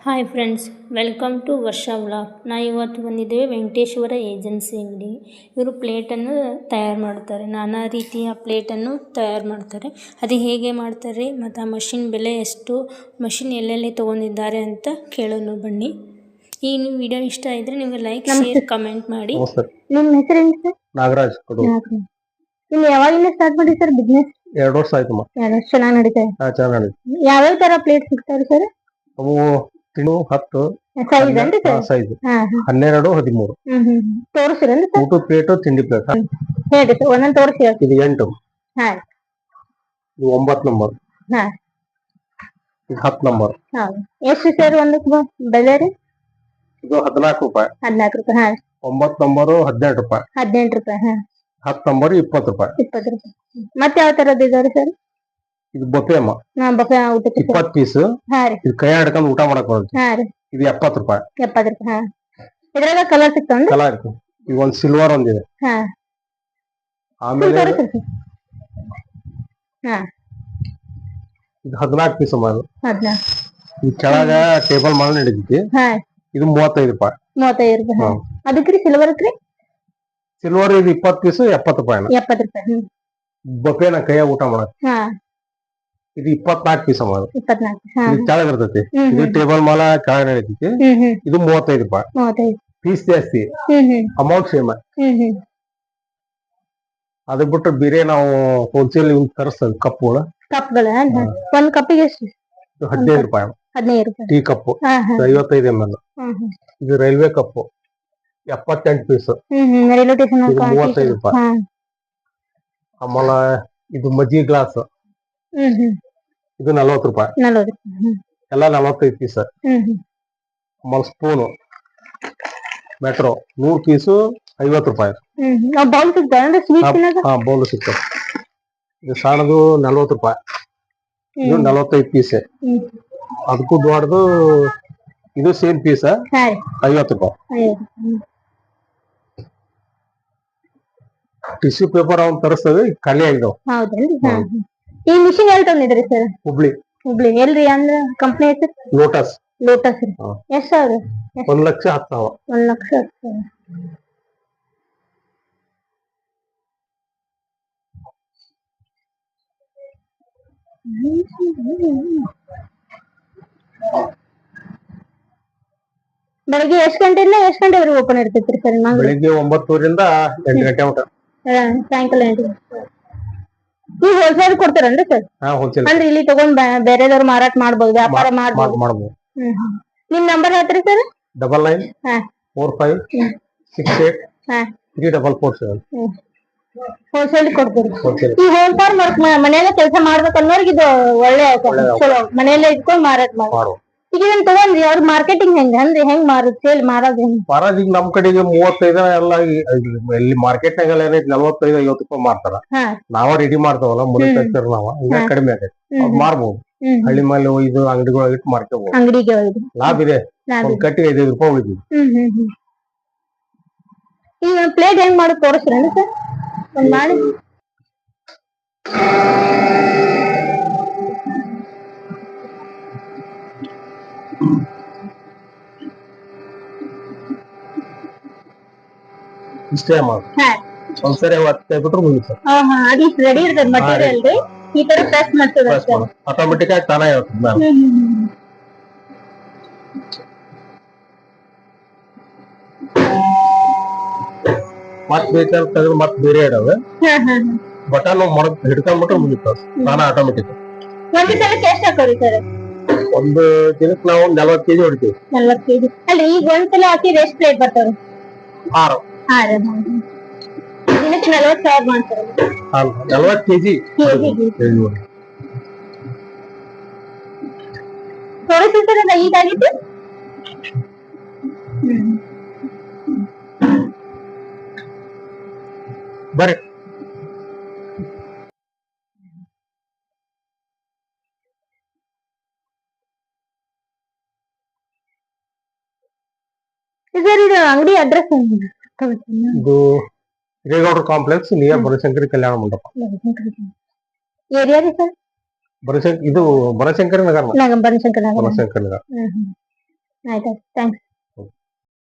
Hi friends, welcome to ವರ್ಷ vlog. ನಾವು ಇವತ್ತು ಬಂದಿದ್ದೇವೆ ವೆಂಕಟೇಶ್ವರ ಏಜೆನ್ಸಿ ಅಂಗಡಿ. ಇವರು ಪ್ಲೇಟನ್ನು ತಯಾರು ಮಾಡ್ತಾರೆ, ನಾನಾ ರೀತಿಯ ಪ್ಲೇಟನ್ನು ತಯಾರು ಮಾಡ್ತಾರೆ. ಅದು ಹೇಗೆ ಮಾಡ್ತಾರೆ ಮತ್ತು ಆ ಮಷಿನ್ ಬೆಲೆ ಎಷ್ಟು, ಮಷಿನ್ ಎಲ್ಲೆಲ್ಲಿ ತೊಗೊಂಡಿದ್ದಾರೆ ಅಂತ ಕೇಳೋಣ ಬನ್ನಿ. ಈ ವಿಡಿಯೋ ಇಷ್ಟ ಇದ್ದರೆ ನೀವು ಲೈಕ್, ಶೇರ್, ಕಮೆಂಟ್ ಮಾಡಿ. ನಿಮ್ಮ ಹೆಸರೇನು ಸರ್? ನಾಗರಾಜ್ ಇಲ್ಲಿ ಯಾವಾಗಿಂದ ಸ್ಟಾರ್ಟ್ ಮಾಡಿ ಸರ್ ಬಿಸ್ನೆಸ್? 2 ವರ್ಷ ಆಯ್ತಮ್ಮ. 2 ವರ್ಷ ಚೆನ್ನಾಗಿ ನಡೀತಾ ಇದೆ. ಚೆನ್ನಾಗಿ ನಡೀತದೆ. ಯಾವ್ಯಾವ ತರ ಪ್ಲೇಟ್ ಸಿಗ್ತಾವ್ರಿ ಸರ್? ಅವು 10 ಸೈಜ್ ಅಂದ್ರೆ ಸರ್? ಸೈಜ್ 12, 13. ತೋರಿಸ್ರೇನ್ರಿ ಸರ್? ಊಟ ಪ್ಲೇಟ್, ತಿಂಡಿ ಪ್ಲೇಟ್. ಹೇಳಿ ಸರ್, ಒಂದೊಂದು ತೋರಿಸಿ ಹೇಳ್ತೀನಿ. ಇದು 8. ಹಾ, ಇದು 9 ನಂಬರ್. ಹಾ, ಇದು 10 ನಂಬರ್. ಹೌದು. ಎಷ್ಟು ಸರ್ ಒಂದಕ್ಕೆ ಬೆಲೆ ರೀ? ಇದು 14 ರೂಪಾಯಿ. 14 ರೂಪಾಯಿ. ಹಾ, 9 ನಂಬರು 18 ರೂಪಾಯಿ. 18 ರೂಪಾಯಿ. ಹಾ, 10 ನಂಬರ್ 20 ರೂಪಾಯಿ. 20 ರೂಪಾಯಿ. ಮತ್ತೆ ಯಾವ ತರದ್ದು ಇದಾವ್ರಿ ಸರ್? ಇದು ಬಫೆ ಅಮ್ಮ. ಬಫೆ ಊಟಕ್ಕೆ 20 ಪೀಸ್. ಹಾ ರೀ. ಇದು ಕೈ ಹಿಡ್ಕೊಂಡು ಊಟ ಮಾಡಕ್ ಬರುತ್ತೆ. ಹಾ ರೀ. ಇದು 70 ರೂಪಾಯಿ. 70 ರೂಪಾಯಿ. ಹಾ, ಇದ್ರಾಗ ಕಲರ್ ಸಿಗ್ತಾವ್ರಿ? ಕಲರ್ ಇರ್ತದೆ. ಈಗ ಒಂದು ಸಿಲ್ವರ್ ಒಂದಿದೆ. ಹಾ, ಆಮೇಲೆ ಹಾ, ಇದು 14 ಪೀಸ್ ಅಮ್ಮ. 14. ಈ ಕೆಳಗ ಟೇಬಲ್ ಮಾಡಿ ನಡೀತೈತಿ. ಹಾ, ಇದು 35 ರೂಪಾಯಿ. 35 ರೂಪಾಯಿ. ಅದಕ್ರಿ ಸಿಲ್ವರ್ ಕ್ರಿ? ಸಿಲ್ವರ್ ಇದು 20 ಪೀಸ್ 70 ರೂಪಾಯಿ. 70 ರೂಪಾಯಿ. ಬಫೆನ ಕೈಯಾಗ ಊಟ ಮಾಡಕ್. ಹಾ, ಇದು 24 ಪೀಸ್ ಅಮ್ಮ. 24. ಹಾ, ಇದು ಕೆಳಗ ಇರ್ತೈತಿ. ಇದು ಟೇಬಲ್ ಮಾಲ ಕೆಳಗ ನಡೀತೈತಿ. ಇದು 35 ರೂಪಾಯಿ. 35. ಪೀಸ್ ಜಾಸ್ತಿ, ಅಮೌಂಟ್ ಸೇಮ್. ಅದ್ ಬಿಟ್ಟು ಬೇರೆ ನಾವು ಹೋಲ್ಸೇಲ್ ತರಿಸ್ತೇವೆ ಕಪ್ಗಳು. ಕಪ್ಗಳ ಒಂದ್ ಕಪ್ಪಿಗೆ ಎಷ್ಟು? 15 ರೂಪಾಯಿ. 15 ರೂಪಾಯಿ. Tea cup 55 ml. ಇದು railway cup 78 piece. Railway station 35 ರೂಪಾಯಿ. ಆಮೇಲೆ ಇದು ಮಜ್ಜಿಗೆ ಗ್ಲಾಸ್, ಇದು 40 ರೂಪಾಯಿ. 40. ಎಲ್ಲ 45 ಪೀಸ್. ಆಮೇಲೆ ಸ್ಪೂನು ಮೆಟ್ರೋ 100 ಪೀಸು 50 ರೂಪಾಯಿ. ಬೌಲ್ ಸಿಗ್ತಾವ? ಹಾ, ಬೌಲ್ ಸಿಗ್ತದೆ. ಇದು ಸಣ್ಣದು 40 ರೂಪಾಯಿ. ಇದು 45 ಪೀಸ್. ಅದಕ್ಕೂ ದೊಡ್ಡದು ಇದು ಸೇಮ್ ಪೀಸ್ 50 ರೂಪಾಯಿ. ಟಿಶ್ಯೂ ಪೇಪರ್ ಅವ್ನು ತರಿಸ್ತೇವೆ, ಖಾಲಿ ಆಗಿದಾವ. ಹೌದೇನ್ರಿ? ಈ ಮಿಷಿನ್ ಎಲ್ಲಿ ತಂದಿದ್ರಿ ಸರ್? ಹುಬ್ಳಿ. ಹುಬ್ಳಿ ಎಲ್ರಿ? ಅಂದ್ರ ಕಂಪ್ನಿ ಹೆಸರು? ಲೋಟಸ್. ಲೋಟಸ್ ರೀ. ಎಷ್ಟ್ ಸಾವಿರ? 1,10,000. 1,10,000. ಬೆಳಿಗ್ಗೆ ಎಷ್ಟ್ ಗಂಟೆಯಿಂದ ಎಷ್ಟ್ ಗಂಟೆವರೆಗೆ ಓಪನ್ ಇರ್ತೈತ್ರಿ ಸರ್? ಬೆಳಿಗ್ಗೆ 9ರಿಂದ 8 ಗಂಟೆ ಮಟ್ಟ. ಸಾಯಂಕಾಲ 8 ಗಂಟೆ. ನೀವು ಹೋಲ್ಸೇಲ್ ಕೊಡ್ತೀರನ್ರಿ ಸರ್? ಹಾ, ಹೋಲ್ಸೇಲ್. ಅಂದ್ರೆ ಇಲ್ಲಿ ತಗೊಂಡ್ ಬೇರೆದವ್ರು ಮಾರಾಟ ಮಾಡ್ಬೋದು, ವ್ಯಾಪಾರ ಮಾಡ್ಬೋದು. ನಿಮ್ ನಂಬರ್ ಹೇಳ್ತೀರಿ ಸರ್? 9945683447. ಹೋಲ್ಸೇಲ್ ಕೊಡ್ತೀರಿ? ಈ ಹೋಲ್ಸೇಲ್ ಮನೆಯಲ್ಲೇ ಕೆಲಸ ಮಾಡ್ಬೇಕು ಅನ್ನೋರ್ಗೆ ಇದು ಒಳ್ಳೆ ಚಲೋ. ಮನೆಯಲ್ಲೇ ಇಟ್ಕೊಂಡ್ ಮಾರಾಟ ಮಾಡ್ಬೋದು. ಈಗ ಇದನ್ನ ತಗೊಂಡ್ರಿ ಅವ್ರ ಮಾರ್ಕೆಟಿಂಗ್ ಹೆಂಗ್ ಮಾರೋದು, ಸೇಲ್ ಮಾಡೋದು ಹೆಂಗ್? ಮಾರಾಟ ಈಗ ನಮ್ ಕಡೆಗೆ 35 ಎಲ್ಲ. ಇಲ್ಲಿ ಮಾರ್ಕೆಟ್ನಾಗ ಏನೈತಿ 45-50 ರೂಪಾಯಿ ಮಾರ್ತಾರ. ನಾವ ರೆಡಿ ಮಾಡ್ತಾವಲ್ಲ, ಮುರಿ ತರ್ತಾರ ನಾವ. ಈಗ ಕಡಿಮೆ ಆಗೈತಿ, ಮಾರ್ಬೋದು. ಹಳ್ಳಿ ಮೇಲೆ ಇದು ಅಂಗಡಿಗಳಿಗೆ ಇಟ್ಟು ಮಾರ್ಕೋಬಹುದು. ಅಂಗಡಿಗೆ ಲಾಭ ಇದೆ. ಒಂದ್ ಕಟ್ಟಿಗೆ 5 ರೂಪಾಯಿ ಉಳಿತೀವಿ. ಈಗ ಪ್ಲೇಟ್ ಹೆಂಗ್ ಮಾಡೋದು ತೋರಿಸ್ರೇನು ಸರ್? ಒಂದ್ ಮಾಡಿ. ಇಷ್ಟೇ ಮಾಡಿ ಒಂದ್ಸರಿ ಬಿಟ್ರೆ ಮುಗಿತು. ಅದಿಷ್ಟು ರೆಡಿ ಇರ್ತದೆ ಮಟೀರಿಯಲ್ ರೀ. ಈ ತರ ಪ್ರೆಸ್ ಮಾಡ್ತದೆ, ಆಟೋಮೆಟಿಕ್ ಆಗಿ ತಾನೇ ಇರ್ತದೆ ಮ್ಯಾಮ್. ಮತ್ ಬೇಕಾದ್ರೆ ತೆಗೆದು ಮತ್ ಬೇರೆ ಇದಾವೆ. ಬಟನ್ ಹಿಡ್ಕೊಂಡ್ಬಿಟ್ರೆ ಮುಗಿತು, ತಾನೇ ಆಟೋಮೆಟಿಕ್. ಒಂದು ಸಲಕ್ಕೆ ಎಷ್ಟು ಹಾಕೋರಿ ಸರ್? ಒಂದು ದಿನಕ್ಕೆ ನಾವು 40 kg ಹೊಡಿತೀವಿ. 40 kg ಅಲ್ಲ? ಈಗ ಒಂದ್ಸಲ ಹಾಕಿದ್ರೆ ಎಷ್ಟು ಪ್ಲೇಟ್ ಬರ್ತಾವ್ರಿ? 6. ದಿನಕ್ಕೆ 40,000 ಮಾಡ್ತಾರೆ. 40 kg ತೋರಿಸಿ ಸರ್. ಅದ ಈಗಾಗಿತ್ತು ಬರ್ರಿ. ಸರ್ ಇದು ಅಂಗಡಿ ಅಡ್ರೆಸ್? ಇದು Hiregoudar complex, near Banashankari Kalyana Mantapa. Area ರೀ ಸರ್? ಇದು ಬನಶಂಕರಿ ನಗರ. ಬನಶಂಕರಿ ನಗರ. ಆಯ್ತು ಥ್ಯಾಂಕ್ಸ್.